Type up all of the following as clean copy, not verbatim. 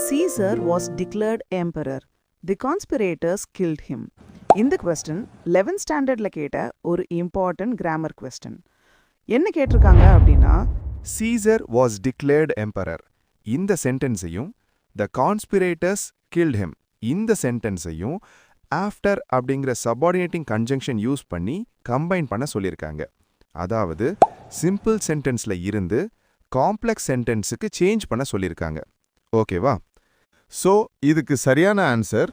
Caesar was declared emperor. The conspirators killed him. இந்த question 11th ஸ்டாண்டர்ட்ல கேட்ட ஒரு இம்பார்ட்டன்ட் கிராமர் கொஸ்டின். என்ன கேட்டிருக்காங்க அப்படின்னா, Caesar was declared emperor. இந்த சென்டென்ஸையும் the conspirators killed him இந்த சென்டென்ஸையும் after அப்படிங்கிற சபார்டினேட்டிங் கன்ஜங்ஷன் யூஸ் பண்ணி கம்பைன் பண்ண சொல்லியிருக்காங்க. அதாவது சிம்பிள் சென்டென்ஸ்ல இருந்து காம்ப்ளெக்ஸ் சென்டென்ஸுக்கு சேஞ்ச் பண்ண சொல்லியிருக்காங்க. ஓகேவா? ஸோ இதுக்கு சரியான answer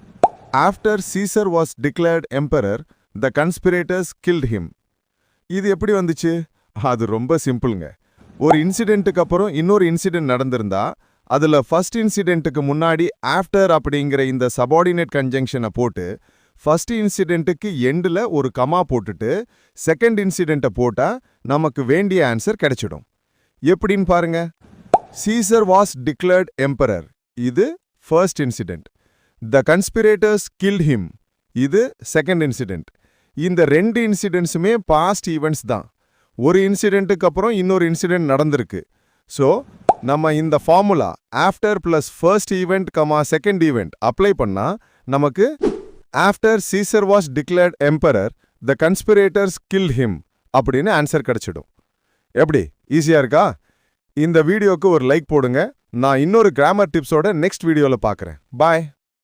after Caesar was declared emperor the conspirators killed him. இது எப்படி வந்துச்சு? அது ரொம்ப சிம்பிளுங்க. ஒரு இன்சிடென்ட்டுக்கு அப்புறம் இன்னொரு இன்சிடென்ட் நடந்திருந்தா அதில் ஃபர்ஸ்ட் இன்சிடென்ட்டுக்கு முன்னாடி ஆஃப்டர் அப்படிங்கிற இந்த சபார்டினேட் கன்ஜங்ஷனை போட்டு ஃபர்ஸ்ட் இன்சிடென்ட்டுக்கு எண்டில் ஒரு கமா போட்டுட்டு செகண்ட் இன்சிடென்ட்டை போட்டால் நமக்கு வேண்டிய ஆன்சர் கிடைச்சிடும். எப்படின்னு பாருங்க. சீசர் வாஸ் டிக்ளேர்ட் எம்பரர், இது ஃபர்ஸ்ட் இன்சிடென்ட். த கன்ஸ்பிரேட்டர்ஸ் கில்ட் ஹிம், இது செகண்ட் இன்சிடென்ட். இந்த ரெண்டு இன்சிடென்ட்ஸுமே பாஸ்ட் ஈவெண்ட்ஸ் தான். ஒரு இன்சிடென்ட்டுக்கு அப்புறம் இன்னொரு இன்சிடென்ட் நடந்திருக்கு. ஸோ நம்ம இந்த formula after plus first event comma second event apply பண்ணா நமக்கு after Caesar was declared emperor the conspirators killed him அப்படின்னு ஆன்சர் கிடைச்சிடும். எப்படி? ஈஸியா இருக்கா? இந்த வீடியோக்கு ஒரு லைக் போடுங்க. நான் இன்னொரு கிராமர் டிப்ஸோட நெக்ஸ்ட் வீடியோவில் பார்க்குறேன். பாய்.